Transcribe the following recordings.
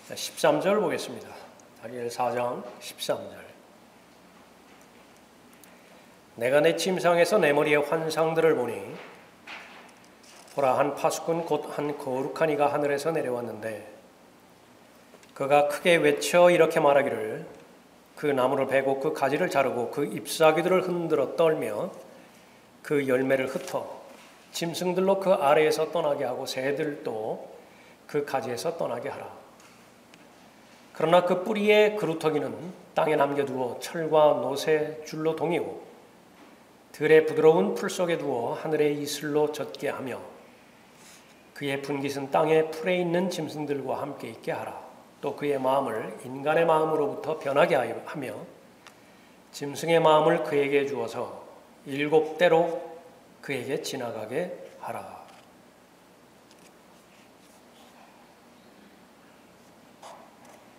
13절 보겠습니다. 다니엘 4장 13절. 내가 내 침상에서 내 머리의 환상들을 보니 보라, 한 파수꾼 곧 한 거룩한 이가 하늘에서 내려왔는데 그가 크게 외쳐 이렇게 말하기를, 그 나무를 베고 그 가지를 자르고 그 잎사귀들을 흔들어 떨며 그 열매를 흩어 짐승들로 그 아래에서 떠나게 하고 새들도 그 가지에서 떠나게 하라. 그러나 그 뿌리의 그루터기는 땅에 남겨두어 철과 노새 줄로 동이고 들의 부드러운 풀 속에 두어 하늘의 이슬로 젖게 하며 그의 분깃은 땅에 풀에 있는 짐승들과 함께 있게 하라. 또 그의 마음을 인간의 마음으로부터 변하게 하며 짐승의 마음을 그에게 주어서 7대로 그에게 지나가게 하라.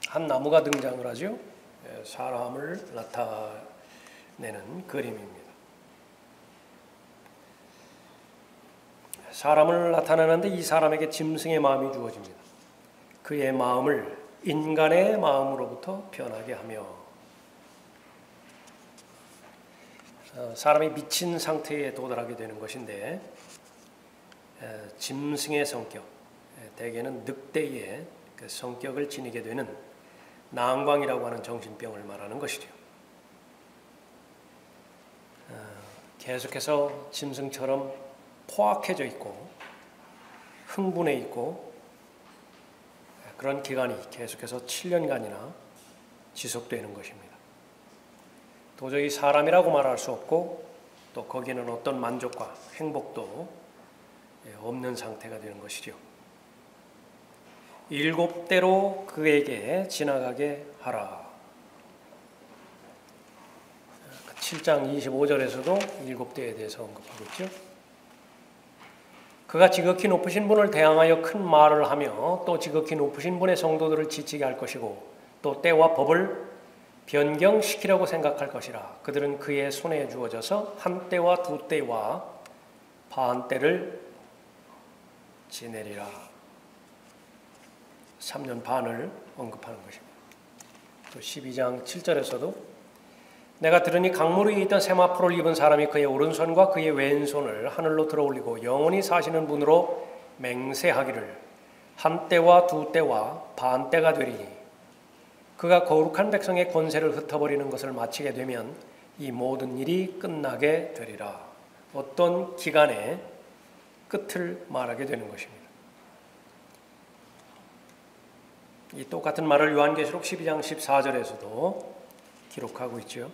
한 나무가 등장을 하죠. 사람을 나타내는 그림입니다. 사람을 나타내는데 이 사람에게 짐승의 마음이 주어집니다. 그의 마음을 인간의 마음으로부터 변하게 하며 사람이 미친 상태에 도달하게 되는 것인데, 짐승의 성격, 대개는 늑대의 그 성격을 지니게 되는 난광이라고 하는 정신병을 말하는 것이죠. 계속해서 짐승처럼 포악해져 있고 흥분해 있고, 그런 기간이 계속해서 7년간이나 지속되는 것입니다. 도저히 사람이라고 말할 수 없고 또 거기에는 어떤 만족과 행복도 없는 상태가 되는 것이죠. 7대로 그에게 지나가게 하라. 7장 25절에서도 7대에 대해서 언급하고 있죠. 그가 지극히 높으신 분을 대항하여 큰 말을 하며 또 지극히 높으신 분의 성도들을 지치게 할 것이고 또 때와 법을 변경시키려고 생각할 것이라. 그들은 그의 손에 주어져서 한 때와 두 때와 반 때를 지내리라. 3년 반을 언급하는 것입니다. 또 12장 7절에서도 내가 들으니 강물 위에 있던 세마포를 입은 사람이 그의 오른손과 그의 왼손을 하늘로 들어올리고 영원히 사시는 분으로 맹세하기를, 한 때와 두 때와 반 때가 되리니 그가 거룩한 백성의 권세를 흩어버리는 것을 마치게 되면 이 모든 일이 끝나게 되리라. 어떤 기간의 끝을 말하게 되는 것입니다. 이 똑같은 말을 요한계시록 12장 14절에서도 기록하고 있죠.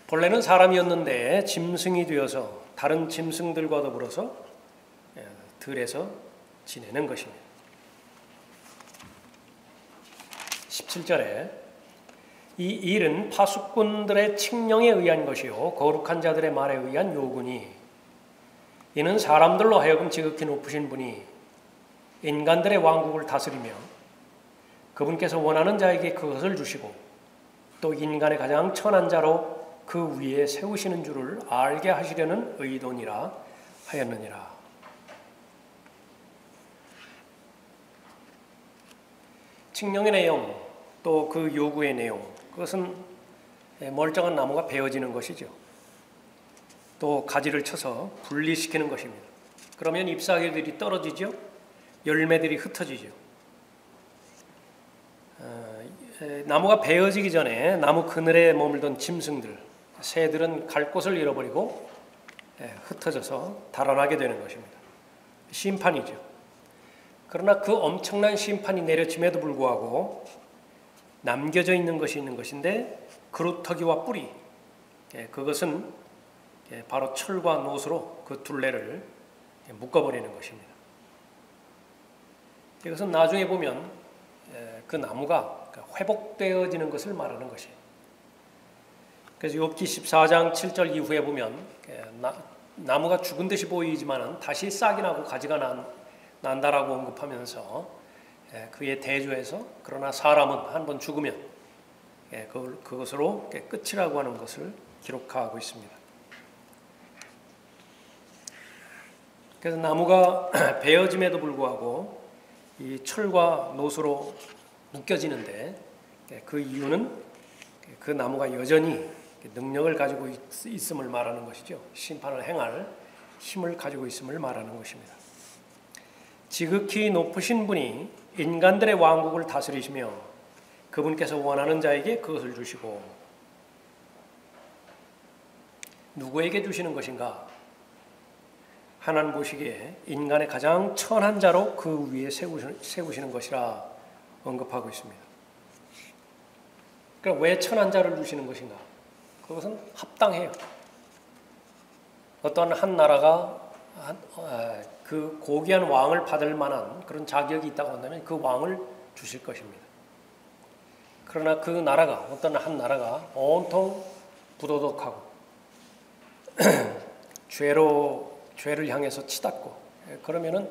본래는 사람이었는데 짐승이 되어서 다른 짐승들과 더불어서 들에서 지내는 것입니다. 17절에 이 일은 파수꾼들의 칙령에 의한 것이요 거룩한 자들의 말에 의한 요구니, 이는 사람들로 하여금 지극히 높으신 분이 인간들의 왕국을 다스리며 그분께서 원하는 자에게 그것을 주시고 또 인간의 가장 천한 자로 그 위에 세우시는 줄을 알게 하시려는 의도니라 하였느니라. 칙령의 내용, 또 그 요구의 내용, 그것은 멀쩡한 나무가 베어지는 것이죠. 또 가지를 쳐서 분리시키는 것입니다. 그러면 잎사귀들이 떨어지죠. 열매들이 흩어지죠. 나무가 베어지기 전에 나무 그늘에 머물던 짐승들, 새들은 갈 곳을 잃어버리고 흩어져서 달아나게 되는 것입니다. 심판이죠. 그러나 그 엄청난 심판이 내려짐에도 불구하고 남겨져 있는 것이 있는 것인데, 그루터기와 뿌리, 그것은 바로 철과 노수로 그 둘레를 묶어버리는 것입니다. 이것은 나중에 보면 그 나무가 회복되어지는 것을 말하는 것이에요. 그래서 욥기 14장 7절 이후에 보면 나무가 죽은 듯이 보이지만 다시 싹이 나고 가지가 난다라고 언급하면서 그의 대조에서 그러나 사람은 한번 죽으면 그것으로 끝이라고 하는 것을 기록하고 있습니다. 그래서 나무가 베어짐에도 불구하고 이 철과 노수로 묶여지는데 그 이유는 그 나무가 여전히 능력을 가지고 있음을 말하는 것이죠. 심판을 행할 힘을 가지고 있음을 말하는 것입니다. 지극히 높으신 분이 인간들의 왕국을 다스리시며 그분께서 원하는 자에게 그것을 주시고 누구에게 주시는 것인가? 하나님 보시기에 인간의 가장 천한 자로 그 위에 세우시는 것이라 언급하고 있습니다. 그럼 왜 천한 자를 주시는 것인가? 그것은 합당해요. 어떤 한 나라가 그 고귀한 왕을 받을 만한 그런 자격이 있다고 한다면 그 왕을 주실 것입니다. 그러나 그 나라가 어떤 한 나라가 온통 부도덕하고 죄를 향해서 치닫고 그러면은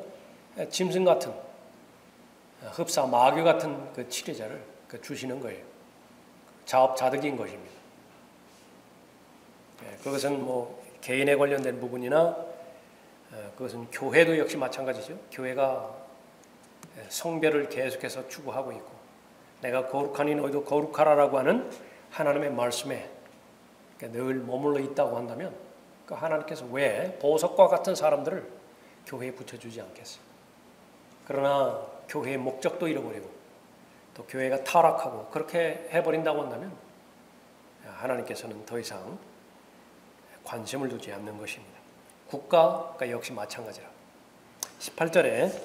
짐승 같은 흡사 마귀 같은 그 치료자를 주시는 거예요. 자업자득인 것입니다. 그것은 뭐 개인에 관련된 부분이나 그것은 교회도 역시 마찬가지죠. 교회가 성별을 계속해서 추구하고 있고 내가 거룩하니 너희도 거룩하라라고 하는 하나님의 말씀에 늘 머물러 있다고 한다면 그 하나님께서 왜 보석과 같은 사람들을 교회에 붙여주지 않겠어요? 그러나 교회의 목적도 잃어버리고 또 교회가 타락하고 그렇게 해버린다고 한다면 하나님께서는 더 이상 관심을 두지 않는 것입니다. 국가가 역시 마찬가지라. 18절에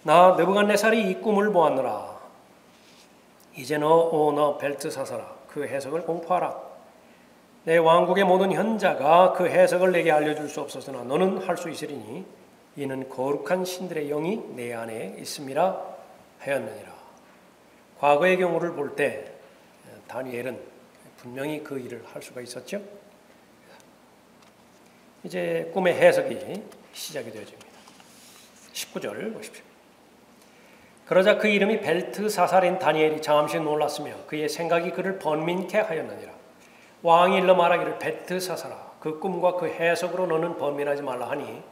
나 느부갓네살이 이 꿈을 보았노라. 이제 너 벨트사살아 그 해석을 공포하라. 내 왕국의 모든 현자가 그 해석을 내게 알려줄 수 없었으나 너는 할 수 있으리니 이는 거룩한 신들의 영이 내 안에 있음이라 하였느니라. 과거의 경우를 볼 때 다니엘은 분명히 그 일을 할 수가 있었죠. 이제 꿈의 해석이 시작이 되어집니다. 19절 보십시오. 그러자 그 이름이 벨트사살인 다니엘이 잠시 놀랐으며 그의 생각이 그를 번민케 하였느니라. 왕이 일러 말하기를 벨트사살아 그 꿈과 그 해석으로 너는 번민하지 말라 하니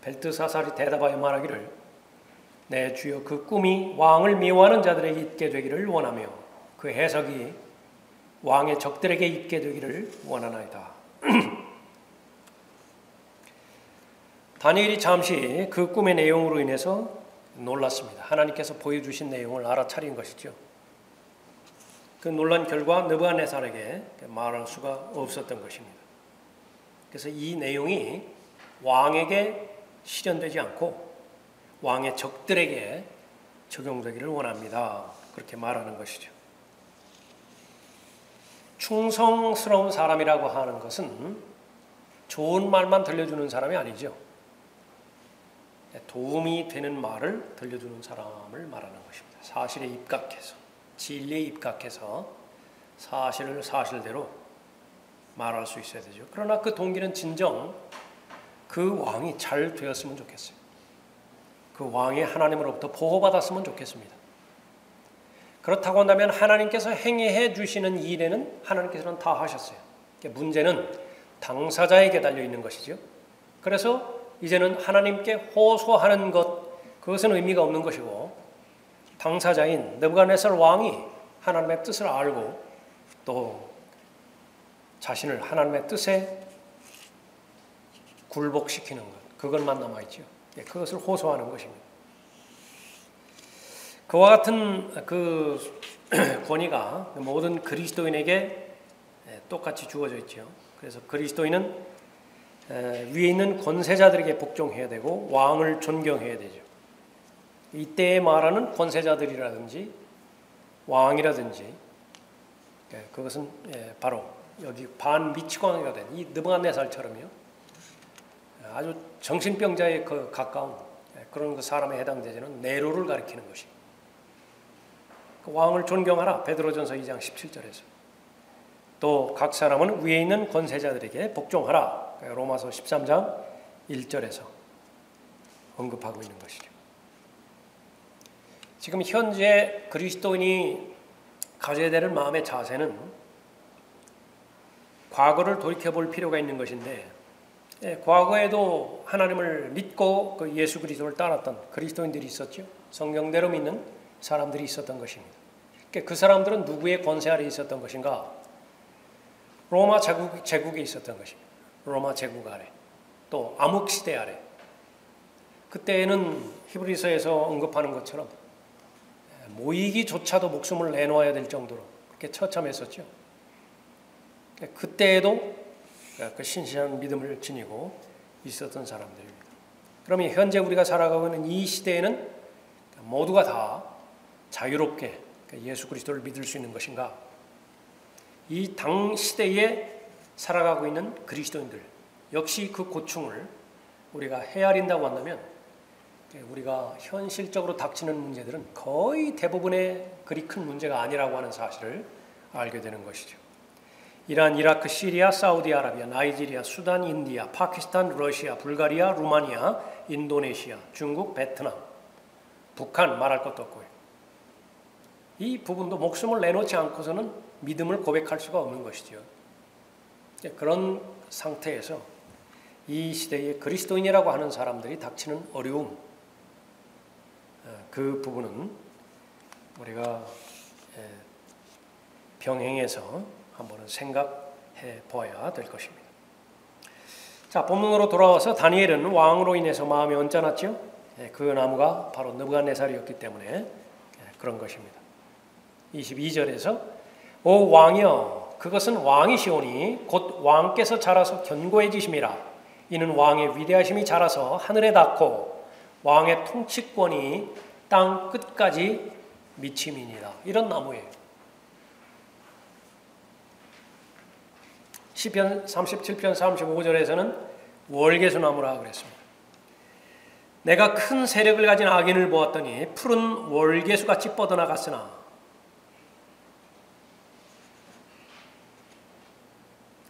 벨트사살이 대답하여 말하기를 내 주여 그 꿈이 왕을 미워하는 자들에게 있게 되기를 원하며 그 해석이 왕의 적들에게 있게 되기를 원하나이다. 다니엘이 잠시 그 꿈의 내용으로 인해서 놀랐습니다. 하나님께서 보여주신 내용을 알아차린 것이죠. 그 놀란 결과 느부갓네살에게 말할 수가 없었던 것입니다. 그래서 이 내용이 왕에게 실현되지 않고 왕의 적들에게 적용되기를 원합니다. 그렇게 말하는 것이죠. 충성스러운 사람이라고 하는 것은 좋은 말만 들려주는 사람이 아니죠. 도움이 되는 말을 들려주는 사람을 말하는 것입니다. 사실에 입각해서, 진리에 입각해서 사실을 사실대로 말할 수 있어야 되죠. 그러나 그 동기는 진정 그 왕이 잘 되었으면 좋겠어요. 그 왕이 하나님으로부터 보호받았으면 좋겠습니다. 그렇다고 한다면 하나님께서 행해 주시는 일에는 하나님께서는 다 하셨어요. 문제는 당사자에게 달려 있는 것이죠. 그래서 이제는 하나님께 호소하는 것, 그것은 의미가 없는 것이고 당사자인 느부갓네살 왕이 하나님의 뜻을 알고 또 자신을 하나님의 뜻에 굴복시키는 것, 그것만 남아있죠. 그것을 호소하는 것입니다. 그와 같은 그 권위가 모든 그리스도인에게 똑같이 주어져 있죠. 그래서 그리스도인은 위에 있는 권세자들에게 복종해야 되고 왕을 존경해야 되죠. 이때에 말하는 권세자들이라든지 왕이라든지 그것은 바로 여기 반미치광이가 된 이 느부갓네살처럼요. 아주 정신병자에 가까운 그런 그 사람에 해당되지는 네로를 가리키는 것입니다. 그 왕을 존경하라. 베드로전서 2장 17절에서. 또 각 사람은 위에 있는 권세자들에게 복종하라. 로마서 13장 1절에서 언급하고 있는 것이죠. 지금 현재 그리스도인이 가져야 될 마음의 자세는 과거를 돌이켜볼 필요가 있는 것인데 과거에도 하나님을 믿고 그 예수 그리스도를 따랐던 그리스도인들이 있었죠. 성경대로 믿는 사람들이 있었던 것입니다. 그 사람들은 누구의 권세 아래 있었던 것인가? 로마 제국에 있었던 것입니다. 로마 제국 아래, 또 암흑시대 아래. 그때에는 히브리서에서 언급하는 것처럼 모이기조차도 목숨을 내놓아야 될 정도로 그렇게 처참했었죠. 그때에도 그 신실한 믿음을 지니고 있었던 사람들입니다. 그러면 현재 우리가 살아가고 있는 이 시대에는 모두가 다 자유롭게 예수 그리스도를 믿을 수 있는 것인가? 이 당 시대에 살아가고 있는 그리스도인들 역시 그 고충을 우리가 헤아린다고 한다면 우리가 현실적으로 닥치는 문제들은 거의 대부분의 그리 큰 문제가 아니라고 하는 사실을 알게 되는 것이죠. 이란, 이라크, 시리아, 사우디아라비아, 나이지리아, 수단, 인디아, 파키스탄, 러시아, 불가리아, 루마니아, 인도네시아, 중국, 베트남, 북한 말할 것도 없고요. 이 부분도 목숨을 내놓지 않고서는 믿음을 고백할 수가 없는 것이죠. 그런 상태에서 이 시대의 그리스도인이라고 하는 사람들이 닥치는 어려움, 그 부분은 우리가 병행해서 한번은 생각해 보아야 될 것입니다. 자, 본문으로 돌아와서 다니엘은 왕으로 인해서 마음이 언짢았죠. 그 나무가 바로 느부갓네살이었기 때문에 그런 것입니다. 22절에서 오 왕이여 그것은 왕이시오니 곧 왕께서 자라서 견고해지심이라 이는 왕의 위대하심이 자라서 하늘에 닿고 왕의 통치권이 땅 끝까지 미침이니라. 이런 나무예요. 시편 37편 35절에서는 월개수나무라 그랬습니다. 내가 큰 세력을 가진 악인을 보았더니 푸른 월개수같이 뻗어나갔으나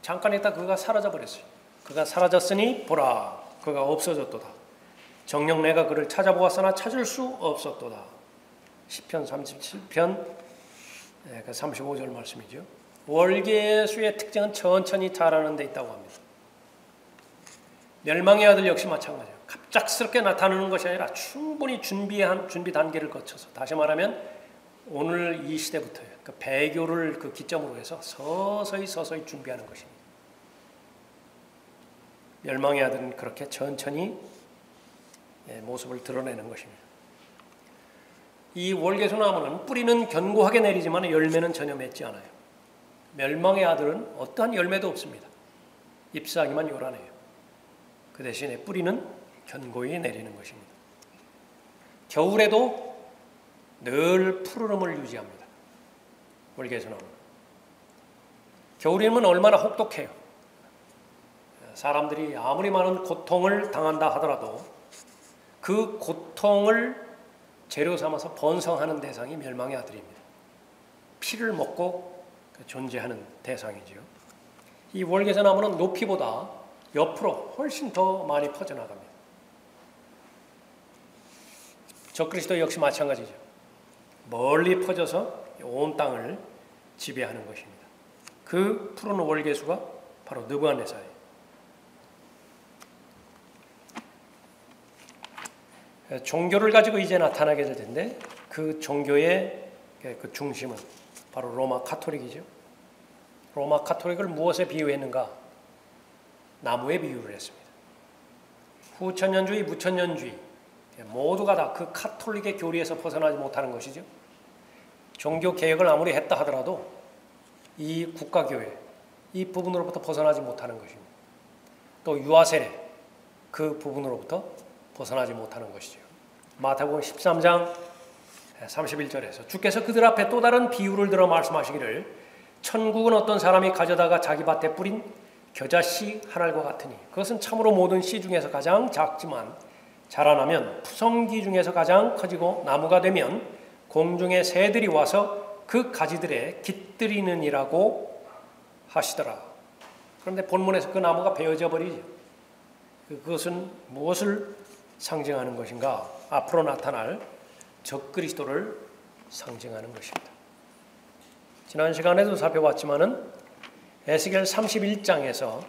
잠깐 있다 그가 사라져버렸어요. 그가 사라졌으니 보라 그가 없어졌도다. 정녕 내가 그를 찾아보았으나 찾을 수 없었도다. 시편 37편 35절 말씀이죠. 월개수의 특징은 천천히 자라는 데 있다고 합니다. 멸망의 아들 역시 마찬가지예요. 갑작스럽게 나타나는 것이 아니라 충분히 준비 단계를 거쳐서, 다시 말하면 오늘 이 시대부터요. 그 배교를 그 기점으로 해서 서서히 준비하는 것입니다. 멸망의 아들은 그렇게 천천히 모습을 드러내는 것입니다. 이 월개수나무는 뿌리는 견고하게 내리지만 열매는 전혀 맺지 않아요. 멸망의 아들은 어떠한 열매도 없습니다. 잎사귀만 요란해요. 그 대신에 뿌리는 견고히 내리는 것입니다. 겨울에도 늘 푸르름을 유지합니다. 월개수나무는. 겨울이면 얼마나 혹독해요. 사람들이 아무리 많은 고통을 당한다 하더라도 그 고통을 재료 삼아서 번성하는 대상이 멸망의 아들입니다. 피를 먹고 존재하는 대상이지요. 이 월개수나무는 높이보다 옆으로 훨씬 더 많이 퍼져나갑니다. 적그리스도 역시 마찬가지죠. 멀리 퍼져서 온 땅을 지배하는 것입니다. 그 푸른 월개수가 바로 느부갓네살이에요. 종교를 가지고 이제 나타나게 될 텐데 그 종교의 그 중심은 바로 로마 카톨릭이죠. 로마 카톨릭을 무엇에 비유했는가? 나무에 비유를 했습니다. 후천년주의, 무천년주의 모두가 다 그 카톨릭의 교리에서 벗어나지 못하는 것이죠. 종교 개혁을 아무리 했다 하더라도 이 국가교회, 이 부분으로부터 벗어나지 못하는 것입니다. 또 유아세례, 그 부분으로부터 벗어나지 못하는 것이죠. 마태복음 13장 31절에서 주께서 그들 앞에 또 다른 비유를 들어 말씀하시기를 천국은 어떤 사람이 가져다가 자기 밭에 뿌린 겨자씨 한 알과 같으니 그것은 참으로 모든 씨 중에서 가장 작지만 자라나면 푸성기 중에서 가장 커지고 나무가 되면 공중의 새들이 와서 그 가지들에 깃들이느니라고 하시더라. 그런데 본문에서 그 나무가 베어져 버리죠. 그것은 무엇을 상징하는 것인가? 앞으로 나타날 적그리스도를 상징하는 것입니다. 지난 시간에도 살펴봤지만은 에스겔 31장에서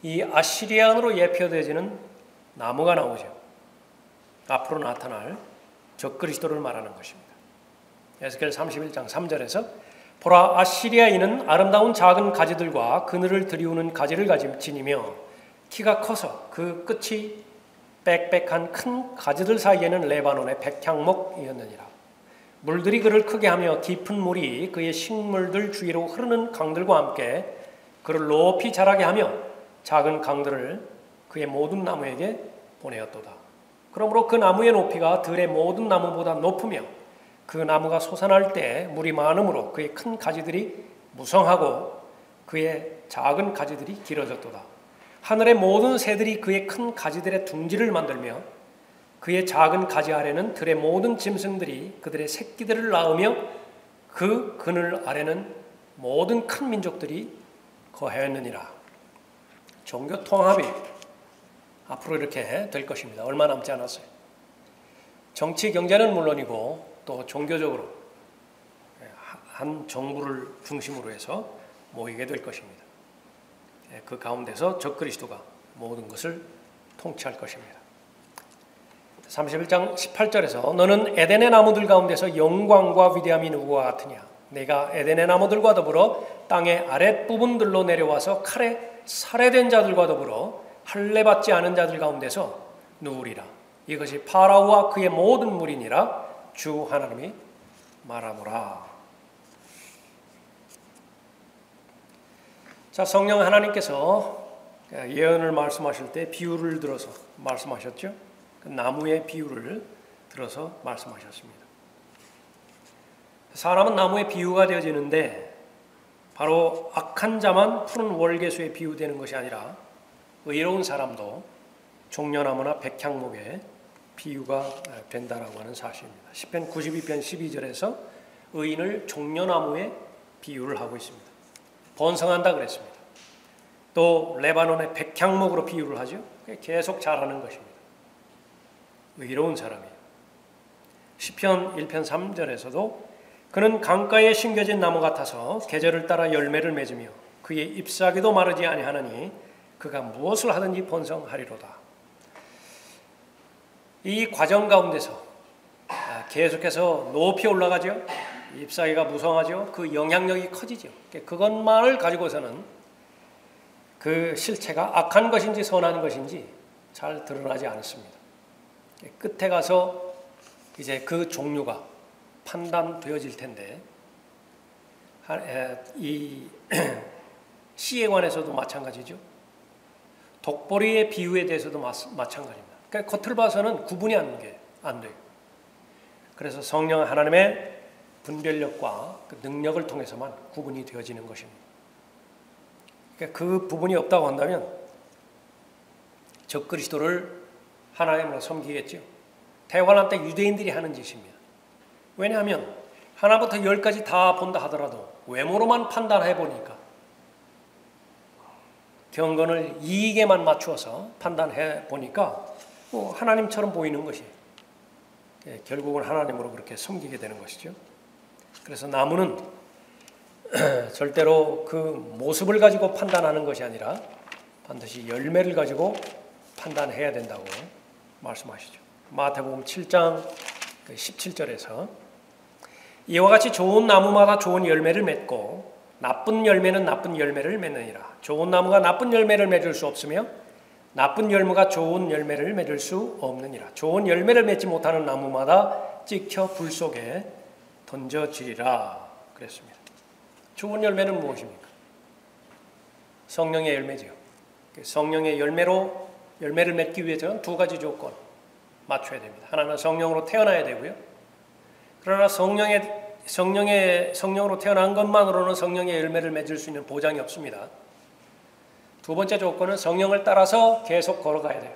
이 아시리안으로 예표되어지는 나무가 나오죠. 앞으로 나타날 적그리스도를 말하는 것입니다. 에스겔 31장 3절에서 보라, 아시리아인은 아름다운 작은 가지들과 그늘을 들이우는 가지를 지니며 키가 커서 그 끝이 빽빽한 큰 가지들 사이에는 레바논의 백향목이었느니라. 물들이 그를 크게 하며 깊은 물이 그의 식물들 주위로 흐르는 강들과 함께 그를 높이 자라게 하며 작은 강들을 그의 모든 나무에게 보내었도다. 그러므로 그 나무의 높이가 들의 모든 나무보다 높으며 그 나무가 솟아날 때 물이 많으므로 그의 큰 가지들이 무성하고 그의 작은 가지들이 길어졌도다. 하늘의 모든 새들이 그의 큰 가지들의 둥지를 만들며 그의 작은 가지 아래는 들의 모든 짐승들이 그들의 새끼들을 낳으며 그 그늘 아래는 모든 큰 민족들이 거하였느니라. 종교 통합이 앞으로 이렇게 될 것입니다. 얼마 남지 않았어요. 정치 경제는 물론이고 또 종교적으로 한 정부를 중심으로 해서 모이게 될 것입니다. 그 가운데서 적그리스도가 모든 것을 통치할 것입니다. 31장 18절에서 너는 에덴의 나무들 가운데서 영광과 위대함이 누구와 같으냐? 내가 에덴의 나무들과 더불어 땅의 아랫부분들로 내려와서 칼에 살해된 자들과 더불어 할례받지 않은 자들 가운데서 누우리라. 이것이 파라오와 그의 모든 무리니라 주 하나님이 말하노라. 자, 성령 하나님께서 예언을 말씀하실 때 비유를 들어서 말씀하셨죠. 그 나무의 비유를 들어서 말씀하셨습니다. 사람은 나무의 비유가 되어지는데 바로 악한 자만 푸른 월계수에 비유되는 것이 아니라 의로운 사람도 종려나무나 백향목에 비유가 된다라고 하는 사실입니다. 시편 92편 12절에서 의인을 종려나무에 비유를 하고 있습니다. 번성한다 그랬습니다. 또 레바논의 백향목으로 비유를 하죠. 계속 자라는 것입니다. 의로운 사람이에요. 시편 1편 3절에서도 그는 강가에 심겨진 나무 같아서 계절을 따라 열매를 맺으며 그의 잎사귀도 마르지 아니하나니 그가 무엇을 하든지 번성하리로다. 이 과정 가운데서 계속해서 높이 올라가죠. 잎사귀가 무성하죠. 그 영향력이 커지죠. 그것만을 가지고서는 그 실체가 악한 것인지 선한 것인지 잘 드러나지 않습니다. 끝에 가서 이제 그 종류가 판단되어질 텐데 이 씨에 관해서도 마찬가지죠. 독보리의 비유에 대해서도 마찬가지입니다. 그러니까 겉을 봐서는 구분이 안 돼요. 그래서 성령 하나님의 분별력과 그 능력을 통해서만 구분이 되어지는 것입니다. 그러니까 그 부분이 없다고 한다면 적그리스도를 하나님으로 섬기겠죠. 대환란 때 유대인들이 하는 짓입니다. 왜냐하면 하나부터 10까지 다 본다 하더라도 외모로만 판단해 보니까 경건을 이익에만 맞추어서 판단해 보니까 하나님처럼 보이는 것이 결국은 하나님으로 그렇게 섬기게 되는 것이죠. 그래서 나무는 절대로 그 모습을 가지고 판단하는 것이 아니라 반드시 열매를 가지고 판단해야 된다고 말씀하시죠. 마태복음 7장 17절에서 이와 같이 좋은 나무마다 좋은 열매를 맺고 나쁜 열매는 나쁜 열매를 맺느니라. 좋은 나무가 나쁜 열매를 맺을 수 없으며 나쁜 열무가 좋은 열매를 맺을 수 없느니라. 좋은 열매를 맺지 못하는 나무마다 찍혀 불 속에 던져지리라 그랬습니다. 좋은 열매는 무엇입니까? 성령의 열매지요. 성령의 열매를 맺기 위해서는 두 가지 조건 맞춰야 됩니다. 하나는 성령으로 태어나야 되고요. 그러나 성령으로 태어난 것만으로는 성령의 열매를 맺을 수 있는 보장이 없습니다. 두 번째 조건은 성령을 따라서 계속 걸어가야 돼요.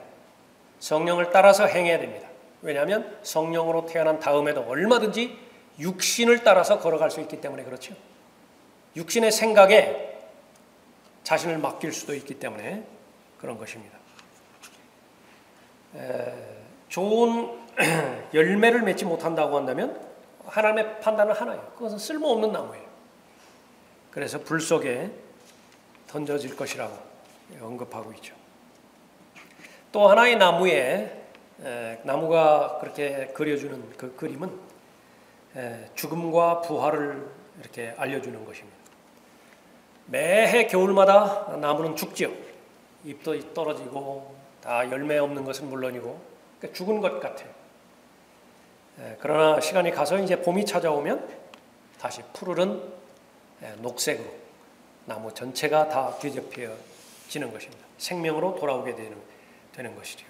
성령을 따라서 행해야 됩니다. 왜냐하면 성령으로 태어난 다음에도 얼마든지 육신을 따라서 걸어갈 수 있기 때문에 그렇죠. 육신의 생각에 자신을 맡길 수도 있기 때문에 그런 것입니다. 좋은 열매를 맺지 못한다고 한다면 하나님의 판단은 하나예요. 그것은 쓸모없는 나무예요. 그래서 불 속에 던져질 것이라고 언급하고 있죠. 또 하나의 나무에 나무가 그렇게 그려주는 그 그림은 죽음과 부활을 이렇게 알려주는 것입니다. 매해 겨울마다 나무는 죽지요. 잎도 떨어지고 다 열매 없는 것은 물론이고 그러니까 죽은 것 같아요. 그러나 시간이 가서 이제 봄이 찾아오면 다시 푸르른 녹색으로 나무 전체가 다 뒤덮여지는 것입니다. 생명으로 돌아오게 되는 것이죠.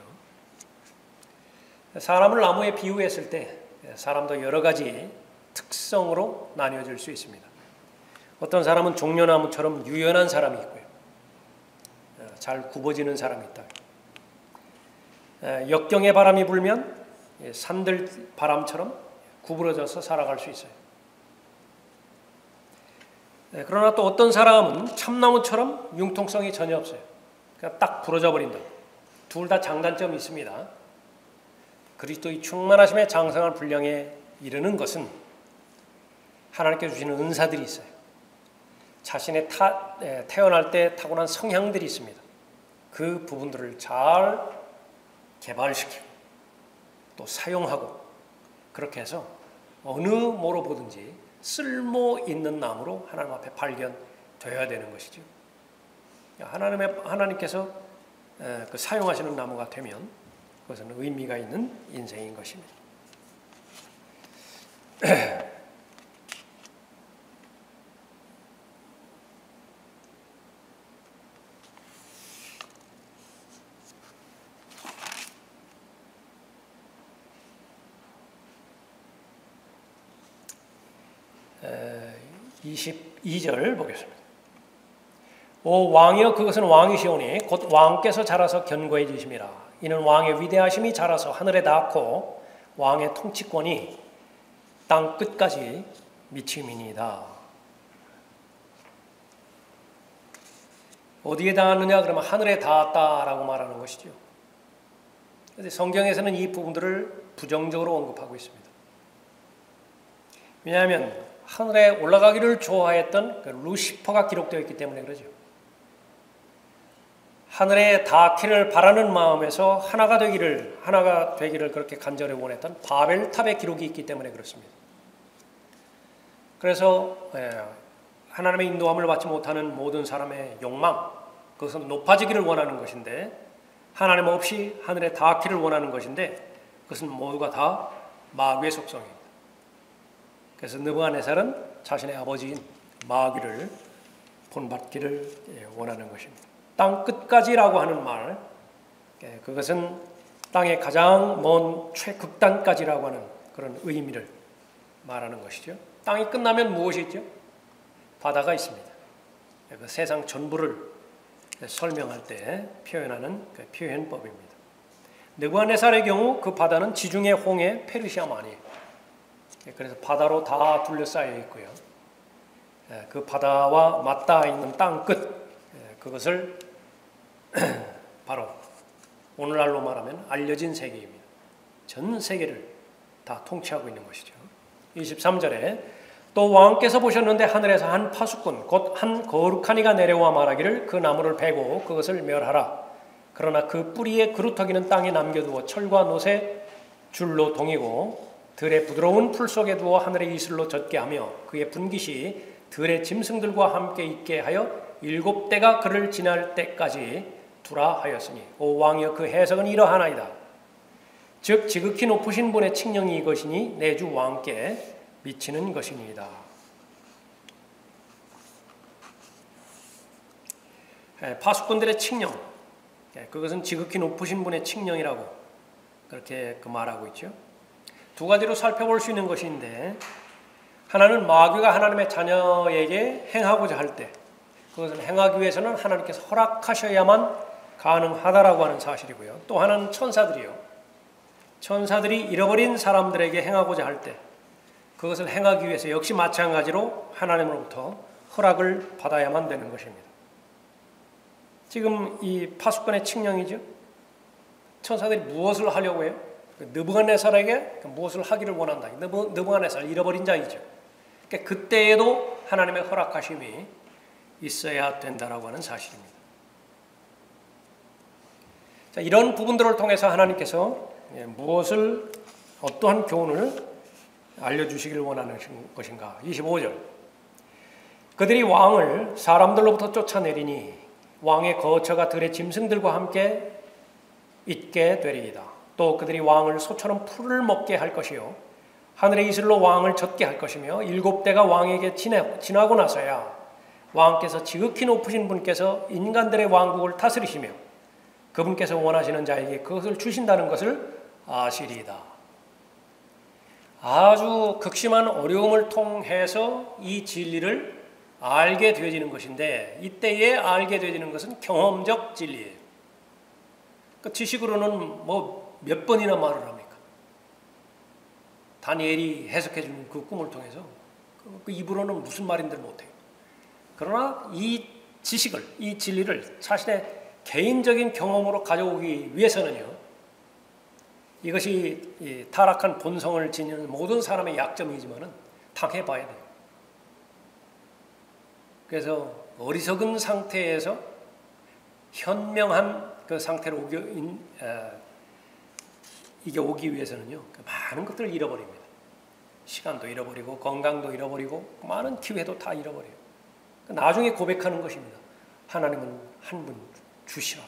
사람을 나무에 비유했을 때 사람도 여러 가지 특성으로 나뉘어질 수 있습니다. 어떤 사람은 종려나무처럼 유연한 사람이 있고요. 잘 굽어지는 사람이 있다. 역경의 바람이 불면 산들 바람처럼 구부러져서 살아갈 수 있어요. 그러나 또 어떤 사람은 참나무처럼 융통성이 전혀 없어요. 그냥 딱 부러져 버린다. 둘 다 장단점이 있습니다. 그리스도의 충만하심의 장성한 분량에 이르는 것은 하나님께 주시는 은사들이 있어요. 자신의 태어날 때 타고난 성향들이 있습니다. 그 부분들을 잘 개발시키고 또 사용하고 그렇게 해서 어느 모로 보든지 쓸모 있는 나무로 하나님 앞에 발견되어야 되는 것이죠. 하나님께서 그 사용하시는 나무가 되면 그것은 의미가 있는 인생인 것입니다. 22절 보겠습니다. 오 왕이여 그것은 왕이시오니 곧 왕께서 자라서 견고해지심이라. 이는 왕의 위대하심이 자라서 하늘에 닿고 왕의 통치권이 땅 끝까지 미침이니이다. 어디에 닿았느냐 그러면 하늘에 닿았다라고 말하는 것이죠. 그런데 성경에서는 이 부분들을 부정적으로 언급하고 있습니다. 왜냐하면 하늘에 올라가기를 좋아했던 그 루시퍼가 기록되어 있기 때문에 그러죠. 하늘에 닿기를 바라는 마음에서 하나가 되기를 그렇게 간절히 원했던 바벨탑의 기록이 있기 때문에 그렇습니다. 그래서 하나님의 인도함을 받지 못하는 모든 사람의 욕망, 그것은 높아지기를 원하는 것인데 하나님 없이 하늘에 닿기를 원하는 것인데 그것은 모두가 다 마귀의 속성입니다. 그래서 느부갓네살은 자신의 아버지인 마귀를 본받기를 원하는 것입니다. 땅 끝까지라고 하는 말, 그것은 땅의 가장 먼 최극단까지라고 하는 그런 의미를 말하는 것이죠. 땅이 끝나면 무엇이 있죠? 바다가 있습니다. 그 세상 전부를 설명할 때 표현하는 그 표현법입니다. 느부갓네살의 경우 그 바다는 지중해 홍해 페르시아만이에요. 그래서 바다로 다 둘러싸여 있고요. 그 바다와 맞닿아 있는 땅 끝, 그것을 바로 오늘날로 말하면 알려진 세계입니다. 전 세계를 다 통치하고 있는 것이죠. 23절에 또 왕께서 보셨는데 하늘에서 한 파수꾼 곧 한 거룩한 이가 내려와 말하기를 그 나무를 베고 그것을 멸하라. 그러나 그 뿌리에 그루터기는 땅에 남겨두어 철과 놋에 줄로 동이고 들의 부드러운 풀 속에 두어 하늘의 이슬로 젖게 하며 그의 분깃이 들의 짐승들과 함께 있게 하여 7대가 그를 지날 때까지 두라 하였으니 오 왕이여 그 해석은 이러하나이다. 즉 지극히 높으신 분의 칙령이 이것이니 내 주 왕께 미치는 것이니이다. 파수꾼들의 칙령, 그것은 지극히 높으신 분의 칙령이라고 그렇게 말하고 있죠. 두 가지로 살펴볼 수 있는 것인데 하나는 마귀가 하나님의 자녀에게 행하고자 할 때 그것을 행하기 위해서는 하나님께서 허락하셔야만 가능하다라고 하는 사실이고요. 또 하나는 천사들이요. 천사들이 잃어버린 사람들에게 행하고자 할 때 그것을 행하기 위해서 역시 마찬가지로 하나님으로부터 허락을 받아야만 되는 것입니다. 지금 이 파수꾼의 칙령이죠. 천사들이 무엇을 하려고 해요? 느부갓네살에게 무엇을 하기를 원한다. 느부갓네살 잃어버린 자이죠. 그러니까 그때에도 하나님의 허락하심이 있어야 된다라고 하는 사실입니다. 자, 이런 부분들을 통해서 하나님께서 무엇을 어떠한 교훈을 알려주시길 원하는 것인가? 25절. 그들이 왕을 사람들로부터 쫓아내리니 왕의 거처가 들의 짐승들과 함께 있게 되리이다. 또 그들이 왕을 소처럼 풀을 먹게 할 것이요 하늘의 이슬로 왕을 젖게 할 것이며 7대가 왕에게 지나고 나서야 왕께서 지극히 높으신 분께서 인간들의 왕국을 다스리시며 그분께서 원하시는 자에게 그것을 주신다는 것을 아시리이다. 아주 극심한 어려움을 통해서 이 진리를 알게 되어지는 것인데 이때에 알게 되어지는 것은 경험적 진리예요. 그 지식으로는 뭐 몇 번이나 말을 합니까? 다니엘이 해석해 주는 그 꿈을 통해서 그 입으로는 무슨 말인들 못해요. 그러나 이 지식을, 이 진리를 자신의 개인적인 경험으로 가져오기 위해서는요, 이것이 이 타락한 본성을 지니는 모든 사람의 약점이지만은 당해봐야 돼요. 그래서 어리석은 상태에서 현명한 그 상태로 이게 오기 위해서는요, 많은 것들을 잃어버립니다. 시간도 잃어버리고 건강도 잃어버리고 많은 기회도 다 잃어버려요. 나중에 고백하는 것입니다. 하나님은 한 분 주시라.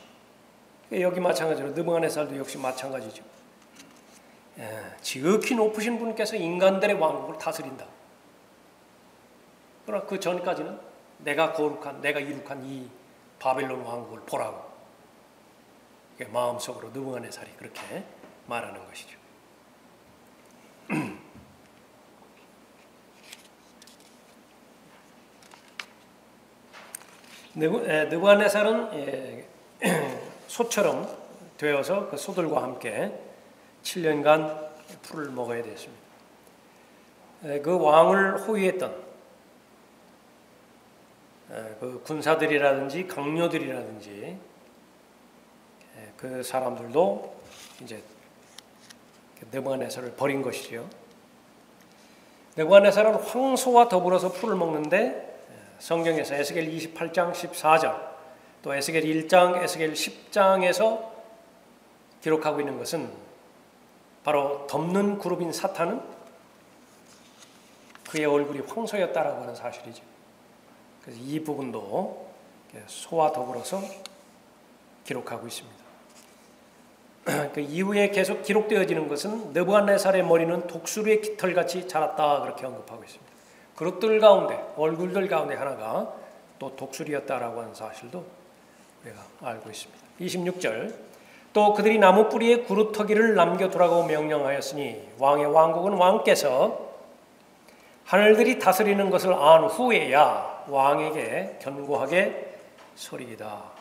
여기 마찬가지로 느부갓네살도 역시 마찬가지죠. 지극히 높으신 분께서 인간들의 왕국을 다스린다. 그러나 그 전까지는 내가 이룩한 이 바벨론 왕국을 보라고 마음속으로 느부갓네살이 그렇게 말하는 것이죠. 느부갓네살은 소처럼 되어서 그 소들과 함께 7년간 풀을 먹어야 됐습니다. 그 왕을 호위했던 그 군사들이라든지 강요들이라든지 그 사람들도 이제 느부갓네살을 버린 것이죠. 느부갓네살은 황소와 더불어서 풀을 먹는데 성경에서 에스겔 28장 14절 또 에스겔 1장, 에스겔 10장에서 기록하고 있는 것은 바로 덮는 그룹인 사탄은 그의 얼굴이 황소였다라고 하는 사실이죠. 그래서 이 부분도 소와 더불어서 기록하고 있습니다. 그 이후에 계속 기록되어지는 것은 느부갓네살의 머리는 독수리의 깃털같이 자랐다 그렇게 언급하고 있습니다. 그릇들 가운데, 얼굴들 가운데 하나가 또 독수리였다라고 하는 사실도 우리가 알고 있습니다. 26절 또 그들이 나무 뿌리에 구루터기를 남겨두라고 명령하였으니 왕의 왕국은 왕께서 하늘들이 다스리는 것을 안 후에야 왕에게 견고하게 서리이다.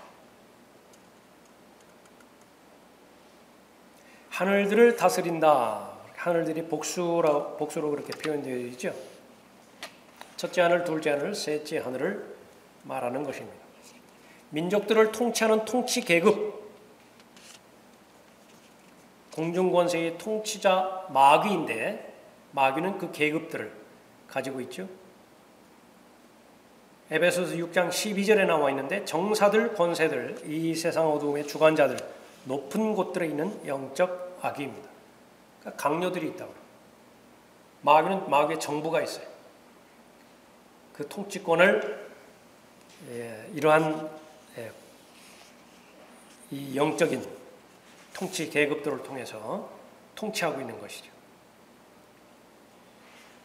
하늘들을 다스린다. 하늘들이 복수로 그렇게 표현되어 있죠. 첫째 하늘, 둘째 하늘, 셋째 하늘을 말하는 것입니다. 민족들을 통치하는 통치 계급, 공중권세의 통치자 마귀인데 마귀는 그 계급들을 가지고 있죠. 에베소서 6장 12절에 나와 있는데 정사들, 권세들, 이 세상 어두움의 주관자들, 높은 곳들에 있는 영적 악입니다. 그러니까 강요들이 있다고. 마귀는 마귀의 정부가 있어요. 그 통치권을 이러한 이 영적인 통치 계급들을 통해서 통치하고 있는 것이죠.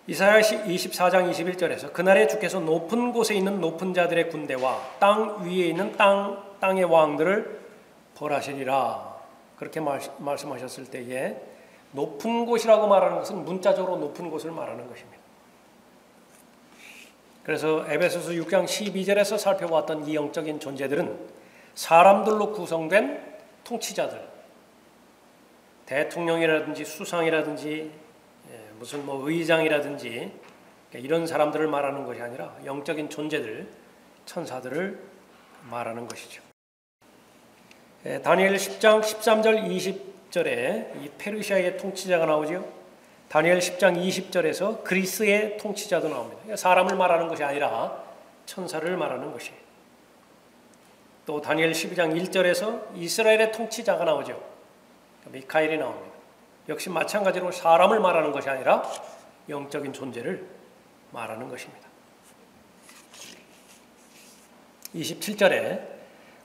이사야 24장 21절에서 그날에 주께서 높은 곳에 있는 높은 자들의 군대와 땅 위에 있는 땅의 왕들을 벌하시리라. 그렇게 말씀하셨을 때에 높은 곳이라고 말하는 것은 문자적으로 높은 곳을 말하는 것입니다. 그래서 에베소서 6장 12절에서 살펴봤던 이 영적인 존재들은 사람들로 구성된 통치자들, 대통령이라든지 수상이라든지 무슨 의장이라든지 이런 사람들을 말하는 것이 아니라 영적인 존재들, 천사들을 말하는 것이죠. 다니엘 10장 13절 20절에 이 페르시아의 통치자가 나오죠. 다니엘 10장 20절에서 그리스의 통치자도 나옵니다. 사람을 말하는 것이 아니라 천사를 말하는 것이에요. 또 다니엘 12장 1절에서 이스라엘의 통치자가 나오죠. 미카엘이 나옵니다. 역시 마찬가지로 사람을 말하는 것이 아니라 영적인 존재를 말하는 것입니다. 27절에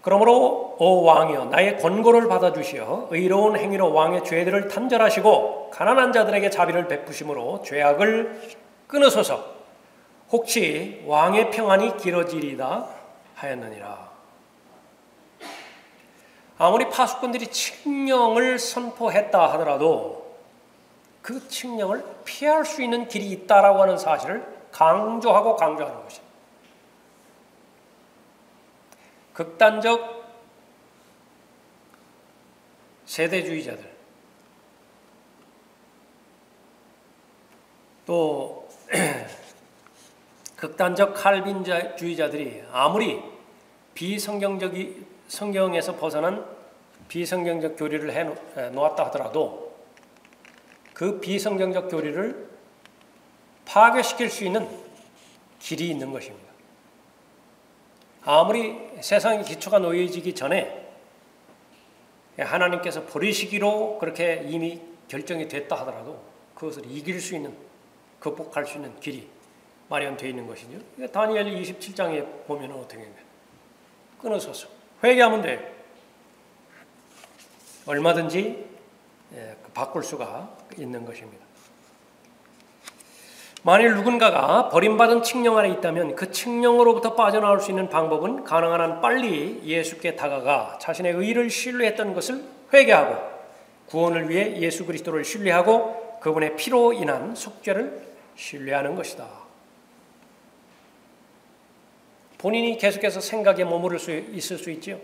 그러므로 오 왕이여 나의 권고를 받아주시어 의로운 행위로 왕의 죄들을 단절하시고 가난한 자들에게 자비를 베푸심으로 죄악을 끊으소서. 혹시 왕의 평안이 길어지리다 하였느니라. 아무리 파수꾼들이 칙령을 선포했다 하더라도 그 칙령을 피할 수 있는 길이 있다라고 하는 사실을 강조하는 것입니다. 극단적 세대주의자들 또 극단적 칼빈주의자들이 아무리 성경에서 벗어난 비성경적 교리를 해놓았다 하더라도 그 비성경적 교리를 파괴시킬 수 있는 길이 있는 것입니다. 아무리 세상의 기초가 놓여지기 전에 하나님께서 버리시기로 그렇게 이미 결정이 됐다 하더라도 그것을 이길 수 있는, 극복할 수 있는 길이 마련되어 있는 것이죠. 다니엘 27장에 보면 어떻게 해요? 끊어서서 회개하면 돼요. 얼마든지 바꿀 수가 있는 것입니다. 만일 누군가가 버림받은 칙령 아래 있다면 그 칙령으로부터 빠져나올 수 있는 방법은 가능한 한 빨리 예수께 다가가 자신의 의를 신뢰했던 것을 회개하고 구원을 위해 예수 그리스도를 신뢰하고 그분의 피로 인한 속죄를 신뢰하는 것이다. 본인이 계속해서 생각에 머무를 수 있을 수 있지요.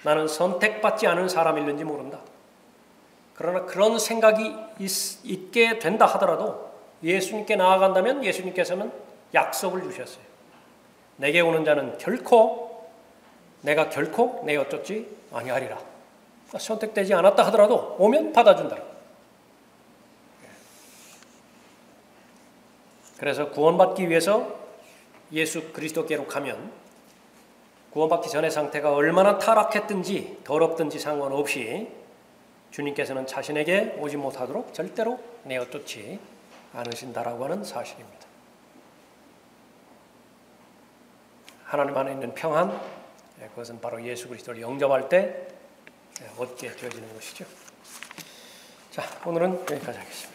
나는 선택받지 않은 사람일는지 모른다. 그러나 그런 생각이 있게 된다 하더라도 예수님께 나아간다면 예수님께서는 약속을 주셨어요. 내게 오는 자는 내가 결코 내 어쩌지 아니하리라. 선택되지 않았다 하더라도 오면 받아준다. 그래서 구원받기 위해서 예수 그리스도께로 가면 구원받기 전의 상태가 얼마나 타락했든지 더럽든지 상관없이 주님께서는 자신에게 오지 못하도록 절대로 내어쫓지 않으신다라고 하는 사실입니다. 하나님 안에 있는 평안, 그것은 바로 예수 그리스도를 영접할 때 얻게 되어지는 것이죠. 자, 오늘은 여기까지 하겠습니다.